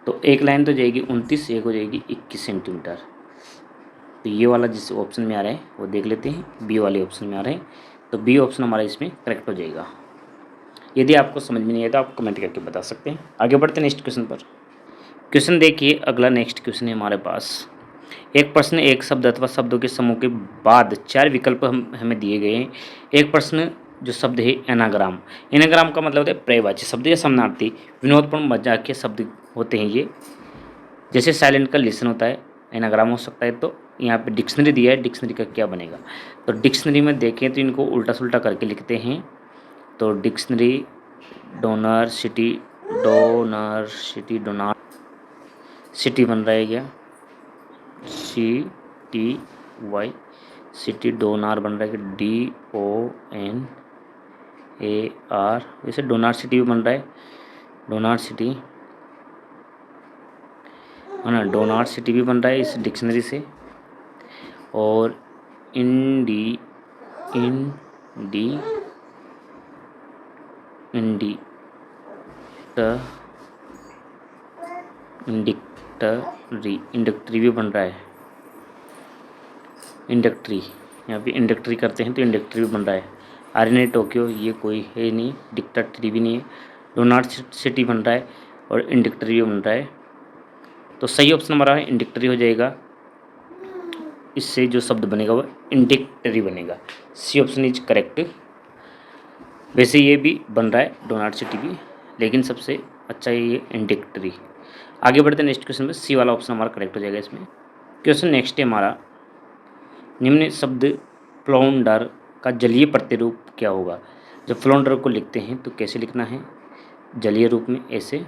तो एक लाइन तो जाएगी 29, एक हो जाएगी 21 सेंटीमीटर। तो ये वाला जिस ऑप्शन में आ रहा है वो देख लेते हैं, बी वाले ऑप्शन में आ रहे हैं, तो बी ऑप्शन हमारा इसमें करेक्ट हो जाएगा। यदि आपको समझ में नहीं आया तो आप कमेंट करके बता सकते हैं। आगे बढ़ते हैं नेक्स्ट क्वेश्चन पर। क्वेश्चन देखिए, अगला नेक्स्ट क्वेश्चन है हमारे पास। एक प्रश्न एक शब्द अथवा शब्दों के समूह के बाद 4 विकल्प हमें दिए गए हैं। एक प्रश्न जो शब्द है एनाग्राम, एनाग्राम का मतलब होता है पर्यायवाची शब्द या समानार्थी विनोदपूर्ण मजाकिया शब्द होते हैं ये। जैसे साइलेंट का लिसन होता है, एनाग्राम हो सकता है। तो यहाँ पे डिक्शनरी दिया है, डिक्शनरी का क्या बनेगा। तो डिक्शनरी में देखें तो इनको उल्टा सुल्टा करके लिखते हैं। तो dictionary donor city, donor city, donor city बन रहा है क्या, CTY सिटी, डोनार बन रहा है कि DONAR, वैसे डोनार सिटी भी बन रहा है, डोनार सिटी है ना, डोनार सिटी भी बन रहा है इस डिक्शनरी से। और इंडी इंडी इंडी इंडक्टरी भी बन रहा है, इंडक्टरी, यहाँ पे इंडक्टरी करते हैं तो इंडक्टरी भी बन रहा है। RNA टोक्यो ये कोई है नहीं, डिक्टेटरी भी नहीं है, डोनाट सिटी बन रहा है और इंडक्टरी भी बन रहा है। तो सही ऑप्शन हमारा है इंडक्टरी हो जाएगा। इससे जो शब्द बनेगा वो इंडक्टरी बनेगा। C option is correct. वैसे ये भी बन रहा है डोनाट सिटी भी, लेकिन सबसे अच्छा है ये इंडक्टरी। आगे बढ़ते हैं नेक्स्ट क्वेश्चन में, सी वाला ऑप्शन हमारा करेक्ट हो जाएगा इसमें। क्वेश्चन नेक्स्ट है हमारा, निम्न शब्द फ्लौंडर का जलीय प्रतिरूप क्या होगा। जब फ्लौंडर को लिखते हैं तो कैसे लिखना है, जलीय रूप में ऐसे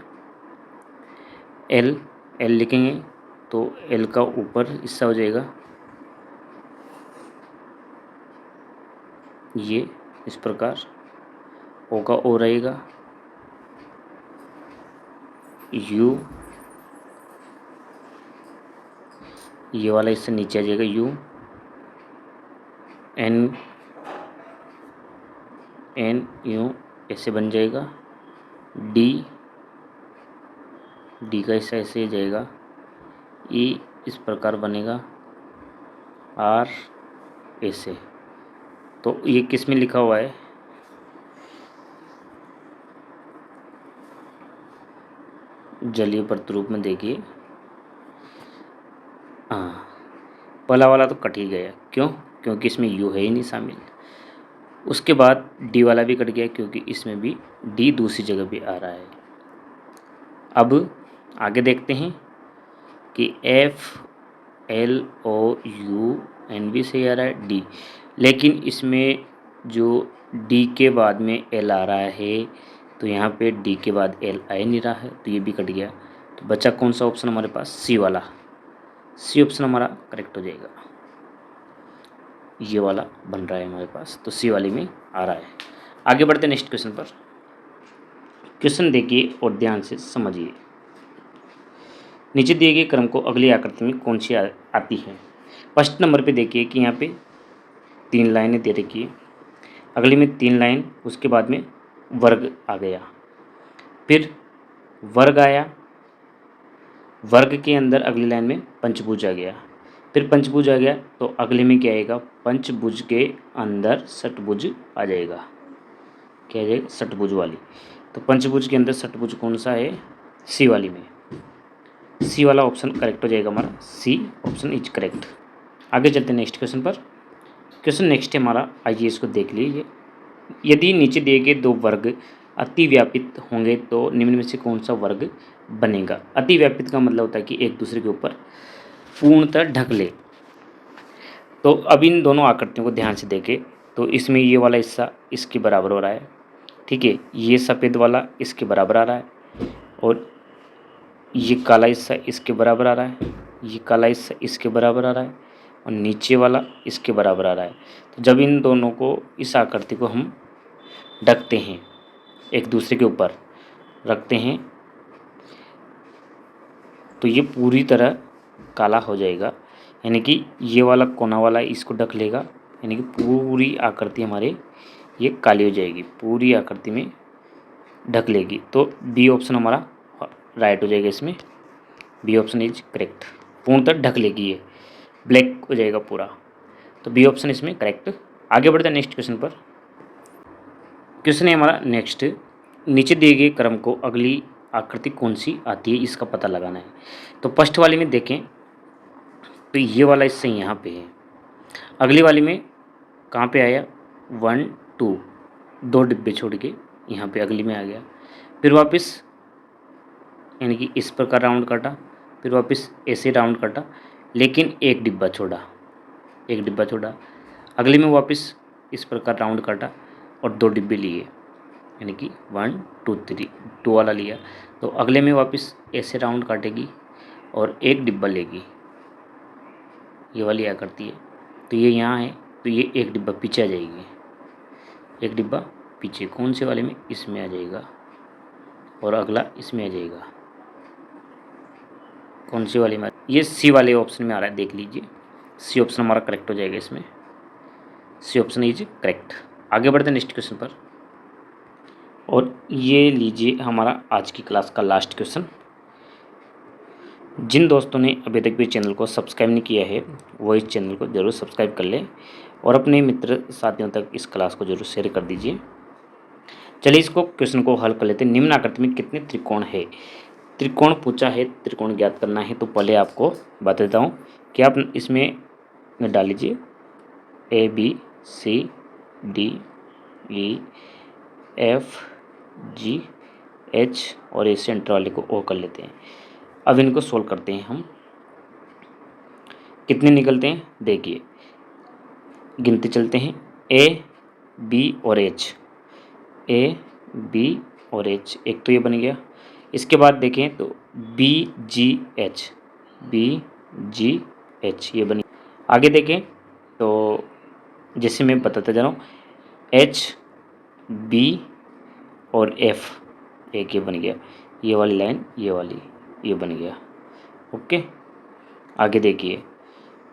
एल लिखेंगे तो एल का ऊपर हिस्सा हो जाएगा ये इस प्रकार, ओ का ओ रहेगा, यू ये वाला इससे नीचे आ जाएगा, यू एन यू ऐसे बन जाएगा, डी का हिस्सा ऐसे ही जाएगा, ई इस प्रकार बनेगा, आर ऐसे। तो ये किस में लिखा हुआ है, जलीय प्रतिरूप में देखिए। हाँ, पहला वाला तो कट ही गया, क्यों, क्योंकि इसमें यू है ही नहीं शामिल। उसके बाद डी वाला भी कट गया क्योंकि इसमें भी डी दूसरी जगह भी आ रहा है। अब आगे देखते हैं कि FLOUN भी सही आ रहा है, डी, लेकिन इसमें जो डी के बाद में एल आ रहा है तो यहाँ पे डी के बाद एल आ नहीं रहा है, तो ये भी कट गया। तो बचा कौन सा ऑप्शन हमारे पास, सी वाला। सी ऑप्शन हमारा करेक्ट हो जाएगा, ये वाला बन रहा है हमारे पास, तो सी वाली में आ रहा है। आगे बढ़ते हैं नेक्स्ट क्वेश्चन पर। क्वेश्चन देखिए और ध्यान से समझिए। नीचे दिए गए क्रम को अगली आकृति में कौन सी आती है। फर्स्ट नंबर पे देखिए कि यहाँ पे 3 लाइनें दे रखी है, अगली में 3 लाइन, उसके बाद में वर्ग आ गया, फिर वर्ग आया, वर्ग के अंदर अगली लाइन में पंचभुज आ गया, फिर पंचभुज आ गया तो अगले में क्या आएगा, पंचभुज के अंदर षटभुज आ जाएगा। क्या आ जाएगा, षटभुज वाली। तो पंचभुज के अंदर षटभुज कौन सा है, सी वाली में। सी वाला ऑप्शन करेक्ट हो जाएगा हमारा, सी ऑप्शन इज करेक्ट। आगे चलते हैं नेक्स्ट क्वेश्चन पर। क्वेश्चन नेक्स्ट है हमारा, आइए इसको देख लीजिए। यदि नीचे दिए गए 2 वर्ग अतिव्यापित होंगे तो निम्न में से कौन सा वर्ग बनेगा। अतिव्यापित का मतलब होता है कि एक दूसरे के ऊपर पूर्णतः ढक ले। तो अब इन दोनों आकृतियों को ध्यान से देखें तो इसमें ये वाला हिस्सा इसके बराबर हो रहा है, ठीक है, ये सफ़ेद वाला इसके बराबर आ रहा है, और ये काला हिस्सा इसके बराबर आ रहा है, ये काला हिस्सा इसके बराबर आ रहा है, और नीचे वाला इसके बराबर आ रहा है। तो जब इन दोनों को, इस आकृति को हम ढकते हैं, एक दूसरे के ऊपर रखते हैं, तो ये पूरी तरह काला हो जाएगा, यानी कि ये वाला कोना वाला इसको ढक लेगा, यानी कि पूरी आकृति हमारे ये काली हो जाएगी, पूरी आकृति में ढक लेगी। तो बी ऑप्शन हमारा राइट हो जाएगा, इसमें बी ऑप्शन इज करेक्ट, पूर्णतः ढक लेगी, ये ब्लैक हो जाएगा पूरा। तो बी ऑप्शन इसमें करेक्ट। आगे बढ़ते हैं नेक्स्ट क्वेश्चन पर। क्वेश्चन है हमारा नेक्स्ट, नीचे दिए गए क्रम को अगली आकृति कौन सी आती है इसका पता लगाना है। तो फर्स्ट वाली में देखें तो ये वाला इससे यहाँ पे है, अगली वाली में कहाँ पे आया, 1 2 2 डिब्बे छोड़ के यहाँ पे अगली में आ गया, फिर वापस यानी कि इस प्रकार राउंड काटा, फिर वापस ऐसे राउंड काटा, लेकिन एक डिब्बा छोड़ा, एक डिब्बा छोड़ा। अगले में वापस इस प्रकार राउंड काटा और 2 डिब्बे लिए, यानी कि 1 2 3, 2 वाला लिया। तो अगले में वापस ऐसे राउंड काटेगी और एक डिब्बा लेगी, ये वाली क्या करती है, तो ये यहाँ है तो ये एक डिब्बा पीछे आ जाएगी, एक डिब्बा पीछे। कौन से वाले में, इसमें आ जाएगा और अगला इसमें आ जाएगा। कौन सी वाले में, ये सी वाले ऑप्शन में आ रहा है, देख लीजिए। सी ऑप्शन हमारा करेक्ट हो जाएगा इसमें, सी ऑप्शन इज करेक्ट। आगे बढ़ते हैं नेक्स्ट क्वेश्चन पर। और ये लीजिए हमारा आज की क्लास का लास्ट क्वेश्चन। जिन दोस्तों ने अभी तक भी चैनल को सब्सक्राइब नहीं किया है वो इस चैनल को ज़रूर सब्सक्राइब कर लें और अपने मित्र साथियों तक इस क्लास को ज़रूर शेयर कर दीजिए। चलिए इसको क्वेश्चन को हल कर लेते हैं। निम्न आकृति में कितने त्रिकोण है। त्रिकोण पूछा है, त्रिकोण ज्ञात करना है। तो पहले आपको बता देता हूँ कि आप इसमें डाल लीजिए ABCDEF GH और इस सेंटर वाले को O कर लेते हैं। अब इनको सोल्व करते हैं हम। कितने निकलते हैं देखिए, गिनते चलते हैं। A B और H, A B और H, एक तो ये बन गया। इसके बाद देखें तो BGH, BGH ये बनी। आगे देखें तो जैसे मैं बताता जा रहा हूँ, HB और F, एक ये बन गया। ये वाली लाइन, ये वाली, ये बन गया। ओके, आगे देखिए,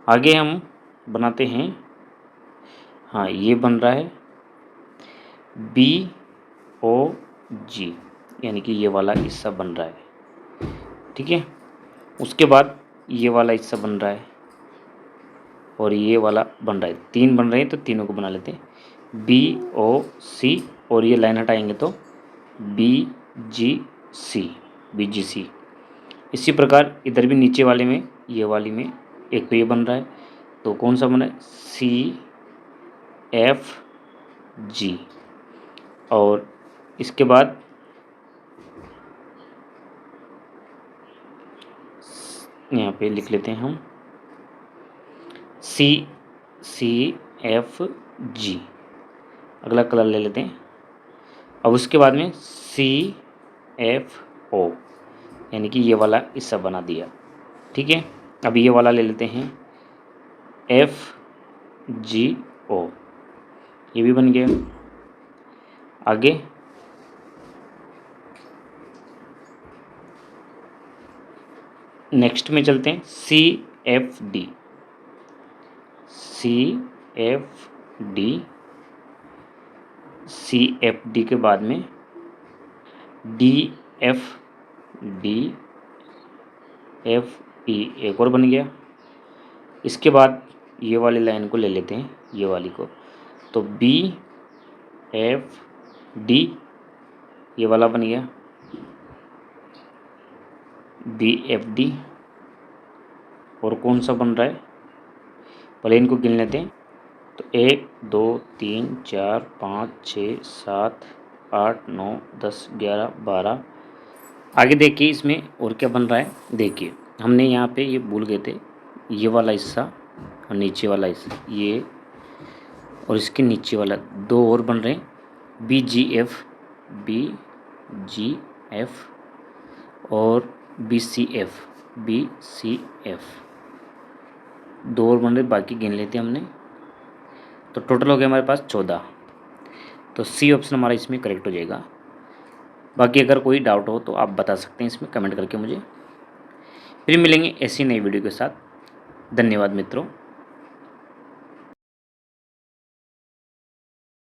आगे हम बनाते हैं। हाँ, ये बन रहा है BOG, यानी कि ये वाला हिस्सा बन रहा है, ठीक है। उसके बाद ये वाला हिस्सा बन रहा है और ये वाला बन रहा है। 3 बन रहे हैं तो तीनों को बना लेते हैं, BOC और ये लाइन हटाएंगे तो BGC। इसी प्रकार इधर भी नीचे वाले में, ये वाली में एक तो ये बन रहा है, तो कौन सा बना है, CFG। और इसके बाद यहाँ पे लिख लेते हैं हम CFG। अगला कलर ले लेते हैं। अब उसके बाद में CFO, यानी कि ये वाला हिस्सा बना दिया, ठीक है। अब ये वाला ले लेते हैं FGO, ये भी बन गया। आगे नेक्स्ट में चलते हैं, CFD, CFD के बाद में DFE, एक और बन गया। इसके बाद ये वाली लाइन को ले लेते हैं, ये वाली को, तो BFD, ये वाला बन गया BFD। और कौन सा बन रहा है, पहले इनको गिन लेते हैं। तो 1 2 3 4 5 6 7 8 9 10 11 12। आगे देखिए इसमें और क्या बन रहा है। देखिए हमने यहाँ पे ये भूल गए थे, ये वाला हिस्सा और नीचे वाला हिस्सा, ये और इसके नीचे वाला, 2 और बन रहे हैं, BGF और BCF, 2 और बन रहे, बाकी गिन लेते हैं हमने। तो टोटल हो गया हमारे पास 14। तो सी ऑप्शन हमारा इसमें करेक्ट हो जाएगा। बाकी अगर कोई डाउट हो तो आप बता सकते हैं इसमें कमेंट करके मुझे। फिर मिलेंगे ऐसी नई वीडियो के साथ। धन्यवाद मित्रों।